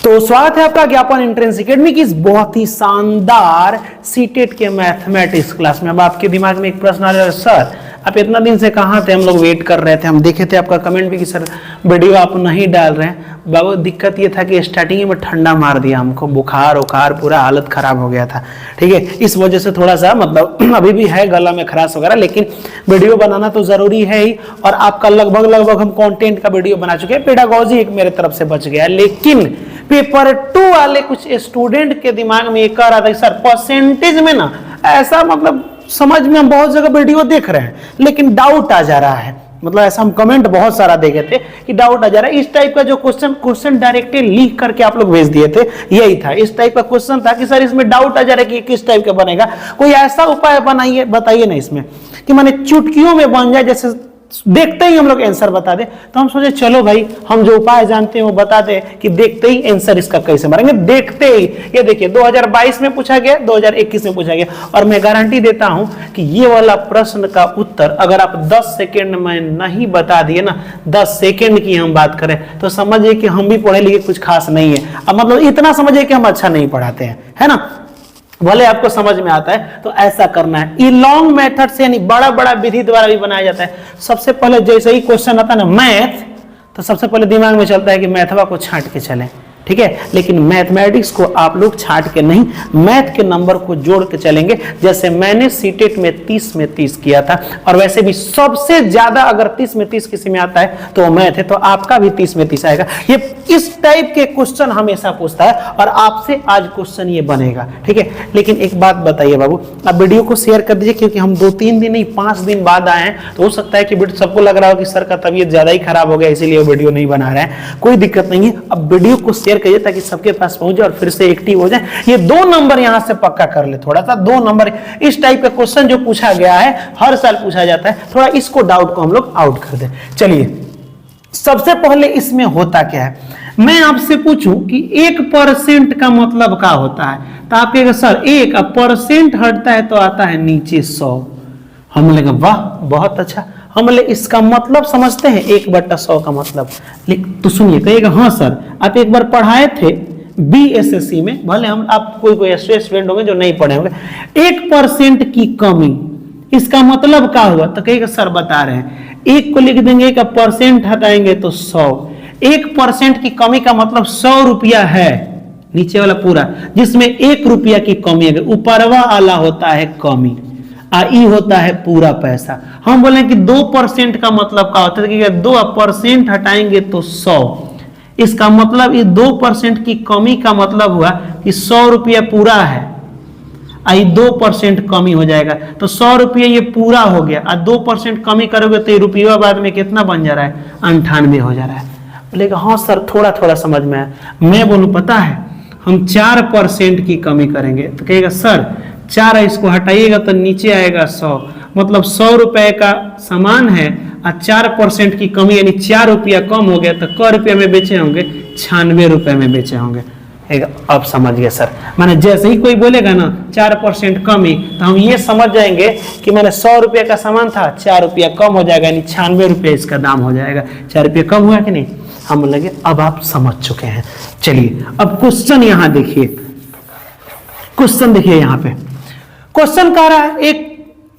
तो स्वागत है आपका ज्ञापन एंट्रेंस एकेडमी की इस बहुत ही शानदार सीटेट के मैथमेटिक्स क्लास में। अब आपके दिमाग में एक प्रश्न आ रहा है, सर आप इतना दिन से कहाँ थे? हम लोग वेट कर रहे थे, हम देखे थे आपका कमेंट भी कि सर वीडियो आप नहीं डाल रहे हैं। बाबू दिक्कत ये था कि स्टार्टिंग में ठंडा मार दिया हमको, बुखार उखार पूरा हालत खराब हो गया था। ठीक है, इस वजह से थोड़ा सा मतलब अभी भी है गला में खराश वगैरह, लेकिन वीडियो बनाना तो जरूरी है ही। और आपका लगभग हम कंटेंट का वीडियो बना चुके हैं, पेडागोजी एक मेरे तरफ से बच गया। लेकिन पेपर 2 वाले कुछ स्टूडेंट के दिमाग में एक आ रहा था सर परसेंटेज में ना ऐसा मतलब समझ में हम बहुत जगह वीडियो देख रहे हैं लेकिन डाउट आ जा रहा है। मतलब ऐसा हम कमेंट बहुत सारा देखे थे कि डाउट आ जा रहा है। इस टाइप का जो क्वेश्चन डायरेक्टली लिख करके आप लोग भेज दिए थे, यही था। इस टाइप का क्वेश्चन था कि सर इसमें डाउट आ जा रहा है कि किस टाइप का बनेगा, कोई ऐसा उपाय बनाइए, बताइए ना इसमें कि माने चुटकियों में बन जाए, जैसे देखते ही हम लोग आंसर बता दें। तो हम सोचे चलो भाई हम जो उपाय जानते हैं वो बता दें कि देखते ही आंसर इसका कैसे मारेंगे। देखते ही ये देखिए 2022 में पूछा गया, 2021 में पूछा गया, और मैं गारंटी देता हूं कि ये वाला प्रश्न का उत्तर अगर आप 10 सेकेंड में नहीं बता दिए ना, 10 सेकेंड की हम बात करें तो समझिए कि हम भी पढ़े लिखे कुछ खास नहीं है। अब मतलब इतना समझिए कि हम अच्छा नहीं पढ़ाते हैं, है ना। भले आपको समझ में आता है तो ऐसा करना है। ये लॉन्ग मेथड से यानी बड़ा बड़ा विधि द्वारा भी बनाया जाता है। सबसे पहले जैसे ही क्वेश्चन आता है ना मैथ, तो सबसे पहले दिमाग में चलता है कि मैथवा को छांट के चलें, ठीक है। लेकिन मैथमेटिक्स को आप लोग छांट के नहीं, मैथ के नंबर को जोड़ के चलेंगे। जैसे मैंने सीटेट में 30 में 30 किया था, और वैसे भी सबसे ज्यादा अगर 30 में 30 किसी में आता है तो मैथ है, तो आपका भी 30 में 30 आएगा। ये इस टाइप के क्वेश्चन हमेशा पूछता है और आपसे आज क्वेश्चन ये बनेगा, ठीक है। लेकिन एक बात बताइए बाबू, आप वीडियो को शेयर कर दीजिए, क्योंकि हम 2-3 दिन नहीं 5 दिन बाद आए हैं, तो हो सकता है कि सबको लग रहा हो कि सर का तबीयत ज्यादा ही खराब हो गया इसीलिए वीडियो नहीं बना रहे हैं। कोई दिक्कत नहीं है, अब वीडियो को शेयर करिए ताकि सबके पास पहुंचे और फिर से एक्टिव हो जाए। ये 2 नंबर यहां से पक्का कर ले, थोड़ा सा 2 नंबर। इस टाइप का क्वेश्चन जो पूछा गया है हर साल पूछा जाता है, थोड़ा इसको डाउट को हम लोग आउट कर दे। चलिए सबसे पहले इसमें होता क्या है, मैं आपसे पूछूं कि 1% का मतलब क्या होता है, तो आप कहेंगे सर 1% हटता है तो आता है नीचे 100। हम बोलेंगे वाह बहुत अच्छा। हम बोले इसका मतलब समझते हैं 1/100 का मतलब। तो सुनिए, कहिएगा हाँ सर आप एक बार पढ़ाए थे BSSC में, भले हम आप कोई स्टूडेंट होंगे जो नहीं पढ़े होंगे। 1% की कमी इसका मतलब क्या हुआ, तो कहिएगा सर बता रहे हैं, 1 को लिख देंगे, 1% हटाएंगे तो 100। 1% की कमी का मतलब 100 रुपया है, नीचे वाला पूरा, जिसमें 1 रुपया की कमी है। ऊपरवा वाला होता है कमी, आई होता है पूरा पैसा। हम बोले कि 2% का मतलब क्या होता है कि 2% हटाएंगे तो 100। इसका मतलब ये 2% की कमी का मतलब हुआ कि 100 रुपया पूरा है, आई 2% कमी हो जाएगा तो 100 रुपया ये पूरा हो गया, और 2% कमी करोगे तो ये रुपया बाद में कितना बन जा रहा है, 98 हो जा रहा है। बोलेगा हाँ सर थोड़ा थोड़ा समझ में आया। मैं बोलूं पता है हम 4% की कमी करेंगे, तो कहेगा सर 4 इसको हटाइएगा तो नीचे आएगा 100, मतलब 100 रुपए का सामान है और 4% की कमी यानी 4 रुपया कम हो गया, तो क रुपया में बेचे होंगे, 96 रुपए में बेचे होंगे। अब समझ गए सर, माने जैसे ही कोई बोलेगा ना 4% कमी, तो हम ये समझ जाएंगे कि मैंने 100 रुपये का सामान था, 4 रुपया कम हो जाएगा यानी 96 रुपये इसका दाम हो जाएगा। 4 रुपये कम हुआ कि नहीं, हम बोलेंगे अब आप समझ चुके हैं। चलिए अब क्वेश्चन यहाँ देखिए, क्वेश्चन देखिए यहाँ पे क्वेश्चन कह रहा है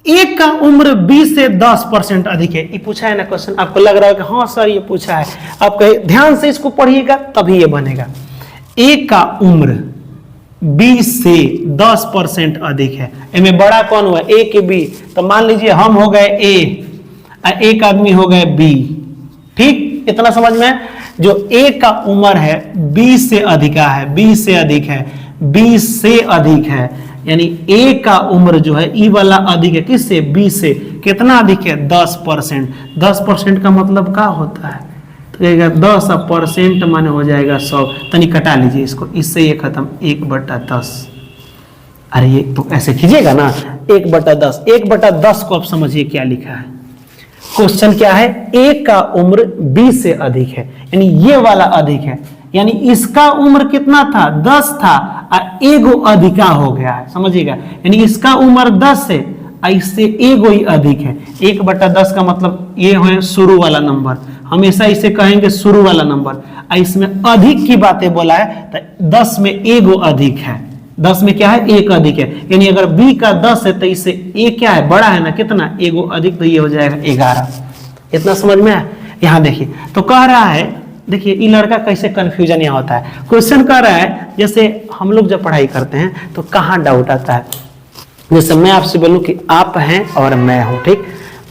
एक का उम्र 20 से 10% अधिक है। ये पूछा है ना क्वेश्चन, आपको लग रहा है कि हाँ सर ये पूछा है, आप कहे ध्यान से इसको पढ़िएगा तभी ये बनेगा। एक का उम्र 20 से 10% अधिक है, इनमें बड़ा कौन हुआ, ए के बी, तो मान लीजिए हम हो गए ए, एक आदमी हो गए बी, ठीक, इतना समझ में। जो ए का उम्र है 20 से अधिक है, 20 से अधिक है, 20 से अधिक है, यानी ए का उम्र जो है ई वाला अधिक है, किससे, 20 से। कितना अधिक है, 10%। 10% का मतलब क्या होता है, तो कहेगा 10% माने हो जाएगा 100। तनी कटा लीजिए इसको, इससे ये खत्म, 1/10। अरे ये तो ऐसे कीजिएगा ना, 1/10। 1/10 को आप समझिए क्या लिखा है, क्वेश्चन क्या है, ए का उम्र 20 से अधिक है, यानी ये वाला अधिक है, यानी इसका उम्र कितना था, 10 था, और एगो अधिका हो गया है, समझिएगा। यानी इसका उम्र 10 है, इससे एगो ही अधिक है। 1/10 का मतलब ये है शुरू वाला नंबर, हमेशा इसे कहेंगे शुरू वाला नंबर। इसमें अधिक की बातें बोला है तो 10 में एगो अधिक है, 10 में क्या है, एक अधिक है, यानी अगर b का 10 है तो इससे a क्या है, बड़ा है ना, कितना, एगो अधिक, तो ये हो जाएगा 11। इतना समझ में है। यहाँ देखिए तो कह रहा है, देखिए ये लड़का कैसे कंफ्यूजन यहाँ होता है। क्वेश्चन कह रहा है, जैसे हम लोग जब पढ़ाई करते हैं तो कहाँ डाउट आता है, जैसे मैं आपसे बोलूं कि आप हैं और मैं हूं, ठीक,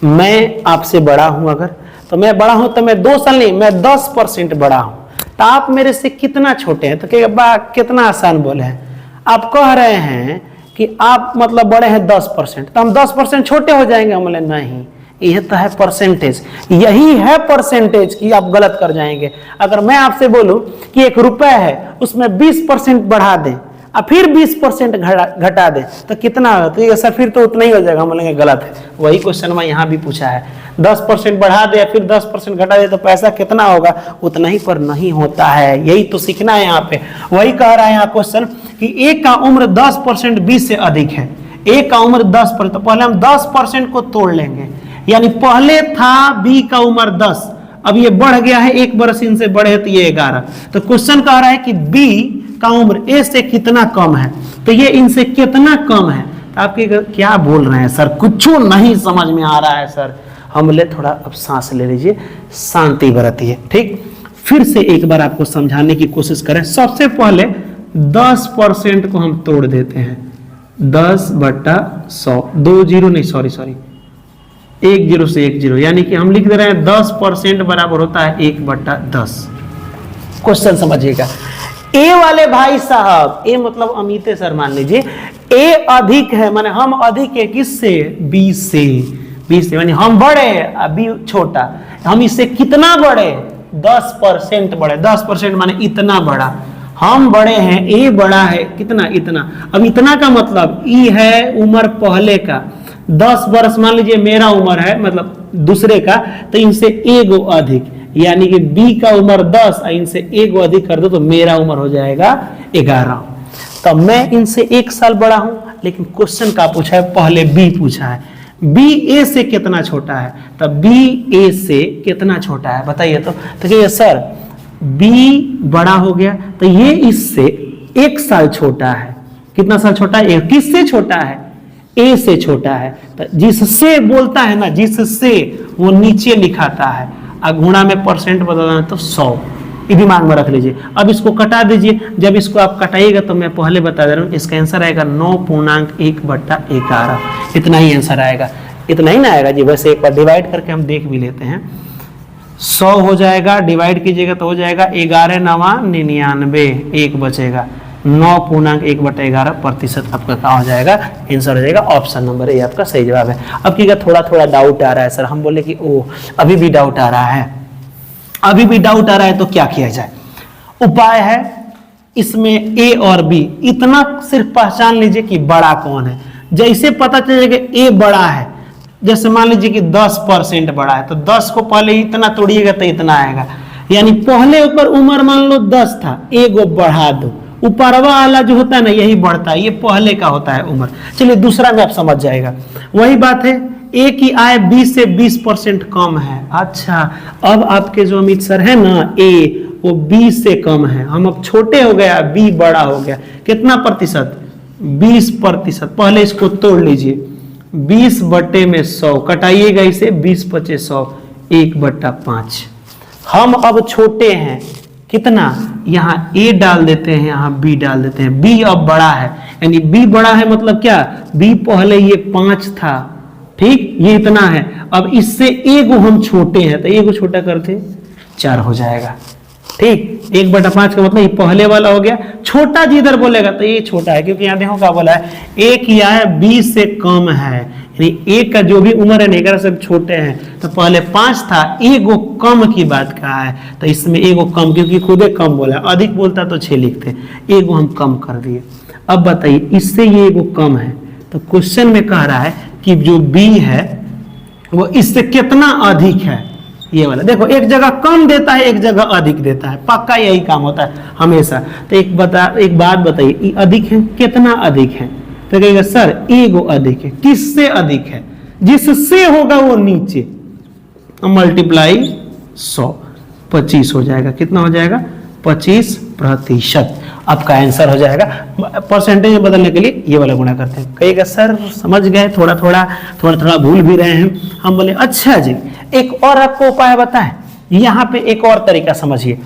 मैं आपसे बड़ा हूं, अगर तो मैं बड़ा हूं तो मैं 2 साल नहीं, मैं 10% बड़ा हूं, तो आप मेरे से कितना छोटे हैं, तो कहेगा बा कितना आसान बोले हैं। आप कह रहे हैं कि आप मतलब बड़े हैं 10%, तो हम 10% छोटे हो जाएंगे, हम बोले नहीं, यह तो है परसेंटेज, यही है परसेंटेज की आप गलत कर जाएंगे। अगर मैं आपसे बोलूं कि 1 रुपए है, उसमें 20% बढ़ा दें और फिर 20% घटा दें तो कितना होगा, तो ये सर फिर तो उतना ही हो जाएगा, हम बोलेंगे गलत है। वही क्वेश्चन में यहाँ भी पूछा है, 10% बढ़ा दे फिर 10% घटा दे तो पैसा कितना होगा, उतना ही, पर नहीं होता है। यही तो सीखना है यहाँ पे। वही कह रहा है यहाँ क्वेश्चन कि एक का उम्र 10% 20 से अधिक है, एक का उम्र 10%, तो पहले हम 10% को तोड़ लेंगे, यानी पहले था b का उम्र 10, अब ये बढ़ गया है 1 वर्ष इनसे बढ़े है तो ये 11। तो क्वेश्चन कह रहा है कि b का उम्र a से कितना कम है, तो ये इनसे कितना कम है। तो आपके क्या बोल रहे हैं सर, कुछ नहीं समझ में आ रहा है सर। हम बोले थोड़ा अब सांस ले लीजिए, शांति बरतिए, ठीक। फिर से एक बार आपको समझाने की कोशिश करें। सबसे पहले 10% को हम तोड़ देते हैं, 10/100, 2 जीरो नहीं, सॉरी 1 0 से 1 0, यानी कि हम लिख दे रहे हैं 10% बराबर होता है 1/10। क्वेश्चन समझिएगा। ए वाले भाई साहब, ए मतलब अमित सर मान लीजिए, ए अधिक है, माने हम अधिक है किससे, 20 से, 20 से, यानी हम बड़े अभी छोटा, हम इससे कितना बड़े, 10% बड़े, 10% माने इतना बड़ा, हम बड़े हैं, ए बड़ा है कितना, इतना। अब इतना का मतलब ई है उम्र पहले का, 10 वर्ष मान लीजिए मेरा उम्र है, मतलब दूसरे का, तो इनसे एगो अधिक, यानी कि b का उम्र 10 इनसे एगो अधिक कर दो तो मेरा उम्र हो जाएगा 11। तो मैं इनसे 1 साल बड़ा हूं, लेकिन क्वेश्चन का पूछा है, पहले b पूछा है, b a से कितना छोटा है, तो b a से कितना छोटा है बताइए। तो कहिए सर b बड़ा हो गया तो ये इससे 1 साल छोटा है, कितना साल छोटा है, किससे छोटा है, a से छोटा है। तो जिससे बोलता है ना, जिससे वो नीचे लिखाता है, गुणा में परसेंट बदलना है तो 100, ये दिमाग में रख लीजिए। अब इसको कटा दीजिए, जब इसको आप कटाइएगा तो मैं पहले बता दे रहा हूँ, इसका आंसर आएगा 9.1/11, इतना ही आंसर आएगा। इतना ही ना आएगा जी, वैसे एक बार डिवाइड करके हम देख भी लेते हैं। 100 हो जाएगा, डिवाइड कीजिएगा तो हो जाएगा 11 9 99, 1 बचेगा, 9.1/11% आपका क्या हो जाएगा, आंसर हो जाएगा ऑप्शन नंबर ए आपका सही जवाब है। अब क्या थोड़ा डाउट आ रहा है सर, हम बोले कि ओ अभी भी डाउट आ रहा है, अभी भी डाउट आ रहा है, तो क्या किया जाए। उपाय है, इसमें ए और बी इतना सिर्फ पहचान लीजिए कि बड़ा कौन है। जैसे पता चलेगा ए बड़ा है, जैसे मान लीजिए कि 10% बड़ा है, तो 10 को पहले इतना तोड़िएगा तो इतना आएगा, यानी पहले ऊपर उम्र मान लो 10 था, एगो बढ़ा दो, ऊपरवा वाला जो होता है ना यही बढ़ता है, ये पहले का होता है उम्र। चलिए दूसरा में आप समझ जाएगा, वही बात है, ए की आय 20 से 20% कम है। अच्छा, अब आपके जो अमित सर है ना, ए वो 20 से कम है, हम अब छोटे हो गया, बी बड़ा हो गया, कितना प्रतिशत, 20%। पहले इसको तोड़ लीजिए, 20/100 कटाइएगा इसे, 20×5 1/5। हम अब छोटे हैं, कितना, यहाँ a डाल देते हैं, यहाँ b डाल देते हैं, b अब बड़ा है, यानी b बड़ा है मतलब क्या, b पहले ये 5 था, ठीक, ये इतना है, अब इससे एगो हम छोटे हैं, तो एगो छोटा करते 4 हो जाएगा, ठीक। 1/5 का मतलब ये पहले वाला हो गया, छोटा जिधर बोलेगा तो ये छोटा है, क्योंकि यहाँ देखो क्या बोला है, a की आय 20 से कम है, यानी a का जो भी उम्र है ना सब छोटे हैं, तो पहले 5 था, एगो कम की बात कहा है, तो इसमें एगो कम, क्योंकि खुदे कम बोला, अधिक बोलता तो 6 लिखते, एगो हम कम कर दिए। अब बताइए इससे ये एगो कम है, तो क्वेश्चन में कह रहा है कि जो b है वो इससे कितना अधिक है, ये वाला देखो, एक जगह कम देता है, एक जगह अधिक देता है, पक्का यही काम होता है हमेशा। तो एक बात बताइए, अधिक है, कितना अधिक है, तो कहेगा सर एगो अधिक है, किससे अधिक है, जिससे होगा वो नीचे, मल्टीप्लाई 100, 25 हो जाएगा। कितना हो जाएगा? 25%। आपका आंसर हो जाएगा। परसेंटेज में बदलने के लिए ये वाला गुणा करते हैं। कहिएगा सर समझ गए, थोड़ा थोड़ा भूल भी रहे हैं। हम बोले अच्छा जी, एक और आपको उपाय बताएं। यहां पे एक और तरीका समझिए।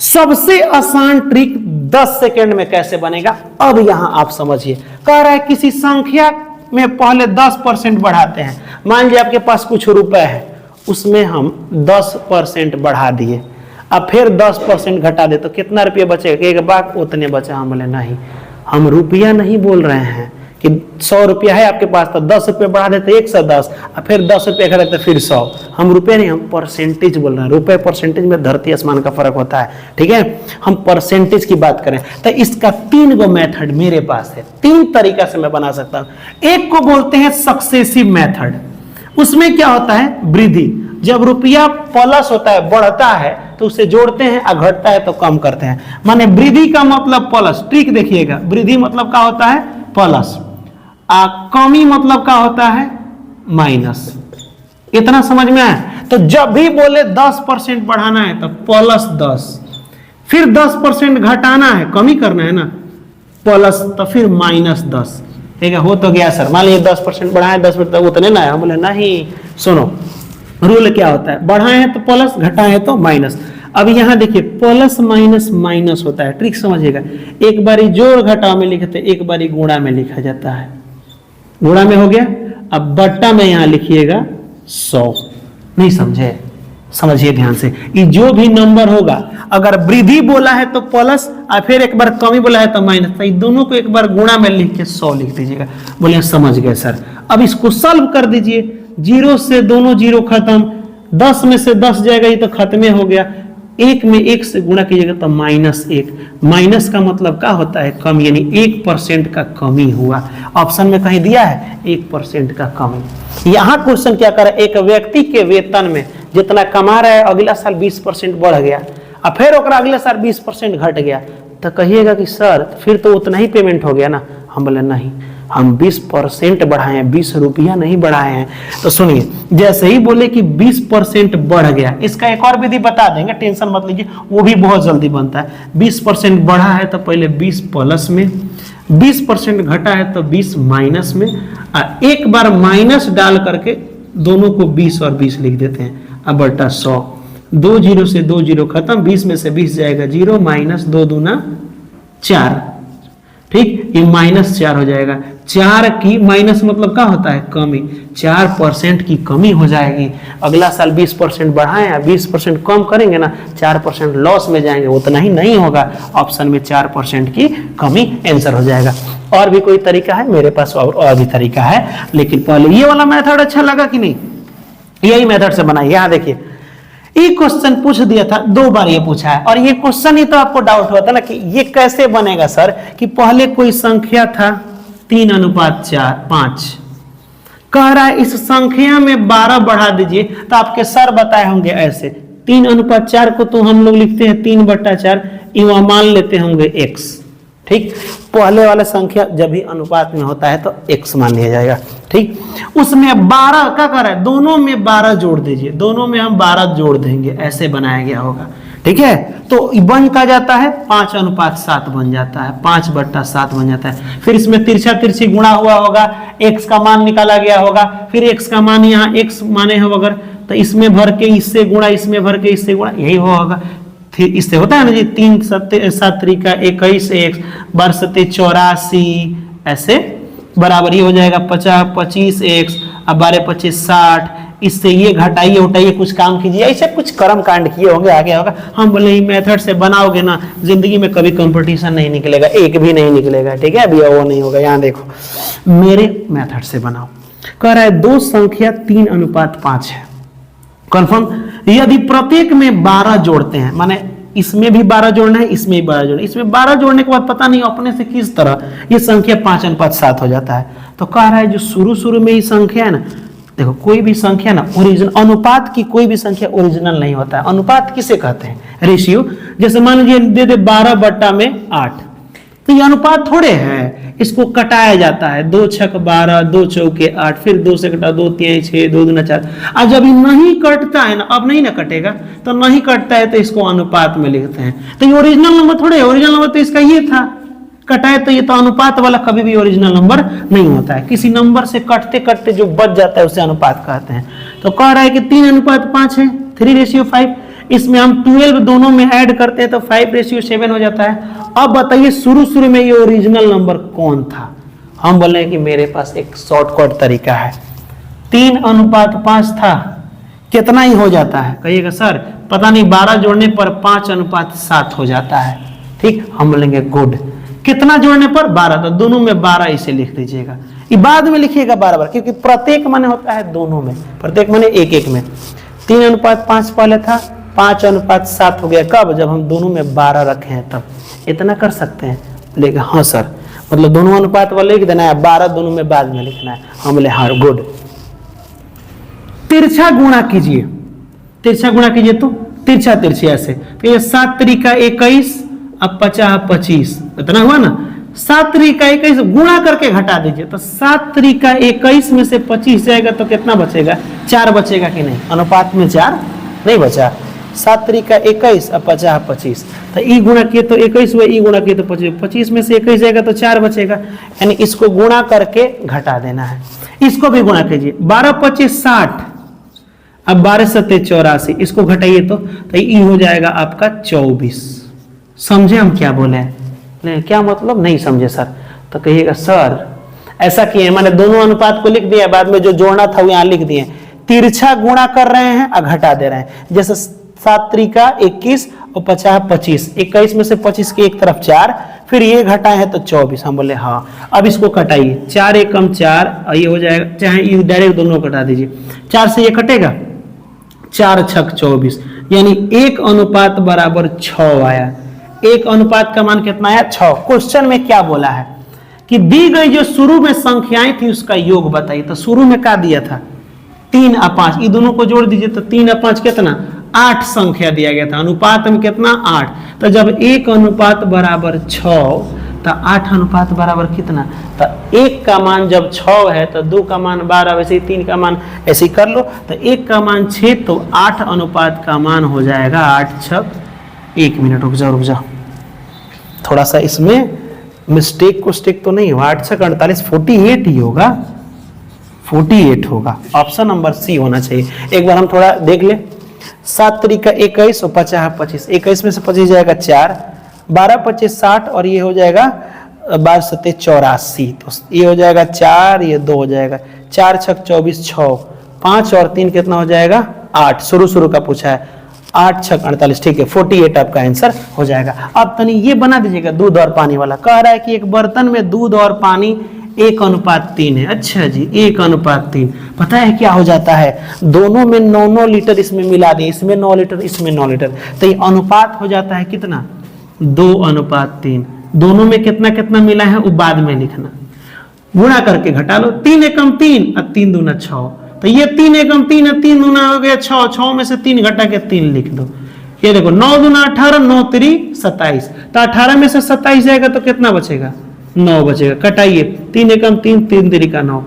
सबसे आसान ट्रिक 10 सेकंड में कैसे बनेगा, अब यहां आप समझिए। कह रहा है किसी संख्या में पहले 10% बढ़ाते हैं। मान लीजिए आपके पास कुछ रुपए है, उसमें हम 10% बढ़ा दिए, अब फिर 10% घटा दे तो कितना रुपया बचेगा? एक बार उतने बचा। हम बोले नहीं, हम रुपया नहीं बोल रहे हैं कि 100 रुपया है आपके पास तो 10 रुपये बढ़ा देते 110, और फिर 10 रुपये घटाते फिर 100। हम रुपये नहीं, हम परसेंटेज बोल रहे हैं। रुपये परसेंटेज में धरती आसमान का फर्क होता है, ठीक है। हम परसेंटेज की बात करें तो इसका 3 गो मेथड मेरे पास है। 3 तरीका से मैं बना सकता हूं। एक को बोलते हैं सक्सेसिव मेथड। उसमें क्या होता है? वृद्धि। जब रुपया प्लस होता है, बढ़ता है, तो उसे जोड़ते हैं, और घटता है तो कम करते हैं। माने वृद्धि का मतलब प्लस। ट्रिक देखिएगा, वृद्धि मतलब क्या होता है? प्लस। कमी मतलब क्या होता है? माइनस। इतना समझ में आया? तो जब भी बोले 10% बढ़ाना है तो +10, फिर 10% घटाना है, कमी करना है ना, प्लस, तो फिर -10। ठीक है, हो तो गया सर। मान लीजिए 10% बढ़ाए, 10% उतने ना है। हम बोले नहीं, सुनो रूल क्या होता है? बढ़ाए हैं तो प्लस, घटाए हैं तो माइनस। अब यहां देखिए प्लस माइनस माइनस होता है। ट्रिक समझिएगा, एक बारी जोड़ घटाव में लिखते, एक बारी गुणा में लिखा जाता है। गुणा में हो गया, अब बट्टा में यहां लिखिएगा 100। नहीं समझे? समझिए ध्यान से। ये जो भी नंबर होगा, अगर वृद्धि बोला है तो प्लस, और फिर एक बार कमी बोला है तो माइनस, तो दोनों को एक बार गुणा में लिख के 100 लिख दीजिएगा। बोले समझ गए सर। अब इसको सॉल्व कर दीजिए। 0 से दोनों 0 खत्म, 10 में से 10 जाएगा, ये तो खत्म हो गया। 1 में 1 से गुणा कीजिएगा तो -1। माइनस का मतलब क्या होता है? कम, यानी 1% का कमी हुआ। ऑप्शन में कहीं दिया है 1% का कमी। यहां क्वेश्चन क्या कर रहा है? एक व्यक्ति के वेतन में जितना कमा रहा है, अगला साल 20% बढ़ गया, और फिर ओकरा अगले साल 20% घट गया, तो कहिएगा कि सर फिर तो उतना ही पेमेंट हो गया ना। हम बोले नहीं, हम 20% बढ़ाए हैं, 20 रुपया नहीं बढ़ाए हैं। तो सुनिए, जैसे ही बोले कि 20% बढ़ गया, इसका एक और विधि बता देंगे, टेंशन मत लीजिए, वो भी बहुत जल्दी बनता है। 20% बढ़ा है तो पहले 20 प्लस में, 20% घटा है तो 20 माइनस में, और एक बार माइनस डाल करके दोनों को 20 और 20 लिख देते हैं। अब बटा 100, 2 0 से 2 0 खत्म, 20 में से 20 जाएगा 0, माइनस 2 दूना 4। ठीक, ये -4 हो जाएगा। 4 की माइनस मतलब क्या होता है? कमी। 4% की कमी हो जाएगी। अगला साल 20% बढ़ाएं, 20% कम करेंगे ना, 4% लॉस में जाएंगे। उतना ही नहीं होगा, ऑप्शन में 4% की कमी आंसर हो जाएगा। और भी कोई तरीका है? मेरे पास और भी तरीका है, लेकिन पहले ये वाला मेथड अच्छा लगा कि नहीं? यही मेथड से बनाइए। यहाँ देखिए, ये क्वेश्चन पूछ दिया था, 2 बार ये पूछा है, और ये क्वेश्चन ही तो आपको डाउट हुआ था ना कि ये कैसे बनेगा सर, कि पहले कोई संख्या था 3:5, कह रहा है इस संख्या में 12 बढ़ा दीजिए। तो आपके सर बताए होंगे ऐसे, 3:4 को तो हम लोग लिखते हैं 3/4, इवा मान लेते होंगे x। ठीक, पहले वाला संख्या जब भी अनुपात में होता है तो x मान लिया जाएगा। ठीक, उसमें 12 क्या कर रहा है? दोनों में 12 जोड़ दीजिए, दोनों में हम 12 जोड़ देंगे, ऐसे बनाया गया होगा। ठीक है, तो बन का जाता है 5:7 बन जाता है, 5/7 बन जाता है। फिर इसमें तिरछा तिरछी गुणा हुआ होगा, x का मान निकाला गया होगा, फिर x का मान यहाँ x माने हो अगर, तो इसमें भर के इससे गुणा, इसमें भर के इससे गुणा, यही होगा। फिर इससे होता है ना जी, 3 7 3 21 x 12 7 84, ऐसे बराबर ये हो जाएगा 50 25 x, अब 12 25 60। इससे ये घटाइए उठाइए, कुछ काम कीजिए, ऐसे कुछ कर्म कांड किए होंगे, आगे होगा। हम बोले मेथड से बनाओगे ना, जिंदगी में कभी कंपटीशन नहीं निकलेगा, एक भी नहीं निकलेगा। ठीक है, अभी वो नहीं होगा। यहाँ देखो, मेरे मेथड से बनाओ। कह रहा है 2 संख्या 3:5 है, कन्फर्म। यदि प्रत्येक में 12 जोड़ते हैं, माने इसमें भी 12 जोड़ना है, इसमें भी 12 जोड़ना है, इसमें 12 जोड़ने के बाद पता नहीं अपने से किस तरह ये संख्या 5:7 हो जाता है। तो कह रहा है जो शुरू में ये संख्या है ना, देखो कोई भी संख्या ना ओरिजिनल, अनुपात की कोई भी संख्या ओरिजिनल नहीं होता है। अनुपात किसे कहते हैं? रेशियो। जैसे मान लीजिए दे दे 12/8, तो ये अनुपात थोड़े है, इसको कटाया जाता है। 2 छक 12, 2 चौके 8, फिर 2 से कटा 2 3 6, 2 दूना 4। अब जब ये नहीं कटता है ना, अब नहीं ना कटेगा, तो नहीं कटता है तो इसको अनुपात में लिखते हैं। तो ये ओरिजिनल नंबर थोड़े है, ओरिजिनल नंबर तो इसका ये था, कटाए तो ये तो अनुपात वाला कभी भी ओरिजिनल नंबर नहीं होता है। किसी नंबर से कटते कटते जो बच जाता है उसे अनुपात कहते हैं। तो कह रहा है कि 3:5 है, 3:5। इसमें हम 12 दोनों में ऐड करते हैं तो 5:7 हो जाता है। अब बताइए शुरू में ये ओरिजिनल नंबर कौन था? हम बोल रहे हैं कि मेरे पास एक शॉर्टकट तरीका है। 3:5 था, कितना ही हो जाता है? कहिएगा सर पता नहीं, 12 जोड़ने पर 5:7 हो जाता है। ठीक, हम बोलेंगे गुड। कितना जोड़ने पर? 12, तो दोनों में 12 इसे लिख दीजिएगा। ये बाद में लिखिएगा बार, क्योंकि प्रत्येक माने होता है दोनों में, प्रत्येक माने एक में। 3:5 पहले था, 5:7 हो गया। कब? जब हम दोनों में 12 रखे हैं तब। इतना कर सकते हैं? बोलेगा हाँ सर, मतलब दोनों अनुपात वाले लिख देना है, 12 दोनों में बाद में लिखना है। हम बोले हाँ गुड। तिरछा गुणा कीजिए, तिरछा गुणा कीजिए तो तिरछा तिरछी ऐसे, तो ये 7 त्रिका 21, अब 50 25, इतना हुआ ना। 7 त्रिका 21 गुणा करके घटा दीजिए, तो 7 त्रिका 21 में से 25 जाएगा तो कितना बचेगा? 4 बचेगा कि नहीं? अनुपात में 4 नहीं बचा। 7 त्रिका 21 अब 50 25, तो ई गुणा किए तो 21 हुआ, ई गुणा किए तो 25, 25 में से 21 जाएगा तो 4 बचेगा। यानी इसको गुणा करके घटा देना है। इसको भी गुणा कीजिए, 12 25 60, अब 12 7 84, इसको घटाइए तो ई हो जाएगा आपका 24। समझे हम क्या बोले हैं? क्या मतलब नहीं समझे सर? तो कहिएगा सर ऐसा किए, मैंने दोनों अनुपात को लिख दिया, बाद में जो जोड़ना था वो यहाँ लिख दिए। तिरछा गुणा कर रहे हैं और घटा दे रहे हैं। जैसे 7 त्रिका 21 और 50 25, 21 में से 25 की एक तरफ 4, फिर ये घटाए हैं तो 24। हम बोले हाँ। अब इसको कटाइए, 4 एकम 4, ये हो जाएगा, चाहे ये डायरेक्ट दोनों कटा दीजिए। 4 से ये कटेगा, 4 छक 24, यानी 1:6 आया। 1 का मान कितना आया? 6। क्वेश्चन में क्या बोला है कि दी गई जो शुरू में संख्याएं थी उसका योग बताइए। तो शुरू में क्या दिया था? 3 और 5, ये दोनों को जोड़ दीजिए तो 3 और 5 कितना? 8 संख्या दिया गया था। अनुपात में कितना? 8। तो जब 1:6 तो 8 कितना? तो 1 का मान जब 6 है तो 2 का मान 12, वैसे ही 3 का मान ऐसे ही कर लो। तो 1 का मान 6, तो 8 का मान हो जाएगा 8 छक 1 मिनट। रुक जाओ, थोड़ा सा इसमें मिस्टेक तो नहीं हुआ। 8 छक 48, 48 ही होगा, 48 होगा। ऑप्शन नंबर सी होना चाहिए। एक बार हम थोड़ा देख ले। 7 त्रिका 21 और 50 25, 21 में से 25 जाएगा 4, 12 25 60, और ये हो जाएगा 12 7 84, तो ये हो जाएगा 4, ये 2 हो जाएगा। 4 छक 24 6, 5 और 3 कितना हो जाएगा? 8। शुरू का पूछा है, 8 छक 48, ठीक है, 48 आपका आंसर हो जाएगा। अब तनी ये बना दीजिएगा दूध और पानी वाला। कह रहा है कि एक बर्तन में दूध और पानी 1:3 है। अच्छा जी, 1:3। पता है क्या हो जाता है? दोनों में 9 लीटर इसमें मिला दिए, इसमें 9 लीटर, इसमें 9 लीटर, तो ये अनुपात हो जाता है कितना? 2:3। दोनों में कितना कितना मिला है वो बाद में लिखना, गुणा करके घटा लो। 3 एकम 3 और 3 दूना 6, तो ये 3 एकम 3 और 3 दूना हो गया 6, 6 में से 3 घटा के 3 लिख दो। ये देखो 9 दूना 18, 9 3 27, तो 18 में से 27 जाएगा तो कितना बचेगा? 9 बचेगा। कटाइए, 3 एकम 3, 3 त्रिका 9,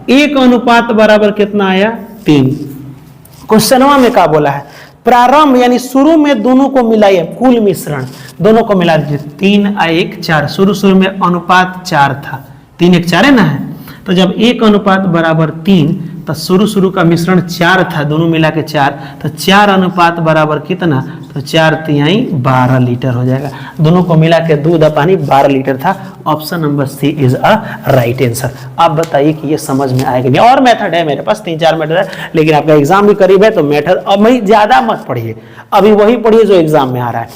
1:= कितना आया? 3। क्वेश्चनवा में क्या बोला है? प्रारंभ यानी शुरू में दोनों को मिलाइए, कुल मिश्रण दोनों को मिला दीजिए। 3 और 1 4, शुरू में अनुपात 4 था, 3 1 4 है ना है। तो जब 1:3, तो शुरू का मिश्रण 4 था, दोनों मिला के 4, तो 4 कितना? तो 4 तिहाई 12 लीटर हो जाएगा। दोनों को मिला के दूध और पानी 12 लीटर था। Option number c is a right answer. आप बताइए कि ये समझ में आएगा नहीं? और मेथड है मेरे पास, 3-4 मेथड है, लेकिन आपका एग्जाम भी करीब है तो मेथड अब मैं ज्यादा मत पढ़िए, अभी वही पढ़िए जो एग्जाम में आ रहा है।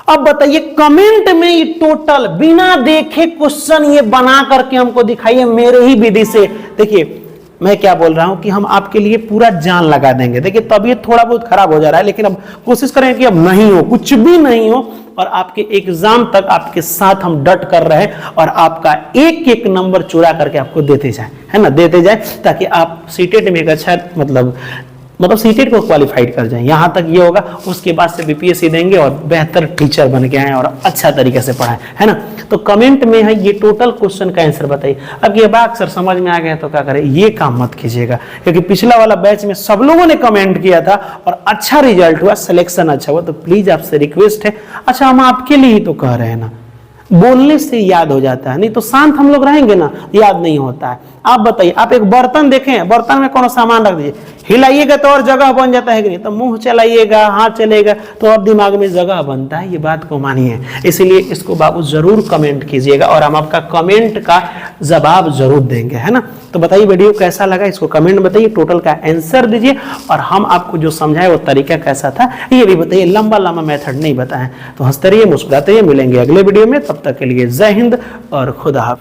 अब बताइए कमेंट में ये टोटल बिना देखे क्वेश्चन ये बना करके हमको दिखाइए मेरे ही विधि से। देखिए मैं क्या बोल रहा हूं कि हम आपके लिए पूरा जान लगा देंगे। देखिए तबीयत थोड़ा बहुत खराब हो जा रहा है, लेकिन अब कोशिश करें कि अब नहीं हो, कुछ भी नहीं हो, और आपके एग्जाम तक आपके साथ हम डट कर रहे हैं और आपका एक एक नंबर चुरा करके आपको देते जाए, है ना, देते जाए, ताकि आप सीटेट में एक अच्छा मतलब मतलब सीटेट को क्वालिफाइड कर जाएं, यहाँ तक ये होगा। उसके बाद से बीपीएससी देंगे और बेहतर टीचर बन के आए और अच्छा तरीके से पढ़ाएं, है ना। तो कमेंट में है ये टोटल क्वेश्चन का आंसर बताइए। अब ये बात सर समझ में आ गया तो क्या करें, ये काम मत कीजिएगा, क्योंकि पिछला वाला बैच में सब लोगों ने कमेंट किया था और अच्छा रिजल्ट हुआ, सिलेक्शन अच्छा हुआ। तो प्लीज आपसे रिक्वेस्ट है, अच्छा हम आपके लिए ही तो कह रहे हैं ना, बोलने से याद हो जाता है, नहीं तो शांत हम लोग रहेंगे ना, याद नहीं होता है। आप बताइए, आप एक बर्तन देखें, बर्तन में कौन सामान रख दीजिए, हिलाइएगा तो और जगह बन जाता है कि नहीं, तो मुंह चलाइएगा, हाथ चलेगा तो और दिमाग में जगह बनता है, ये बात को मानिए। इसीलिए इसको बाबू जरूर कमेंट कीजिएगा और हम आपका कमेंट का जवाब जरूर देंगे, है ना। तो बताइए वीडियो कैसा लगा, इसको कमेंट बताइए, टोटल का आंसर दीजिए और हम आपको जो समझाए वो तरीका कैसा था ये भी बताइए। लंबा लंबा मेथड नहीं बताएं। तो हंसते रहिए, मुस्कुराते रहिए, मिलेंगे अगले वीडियो में। तब तक के लिए जय हिंद और खुदा हाफिज।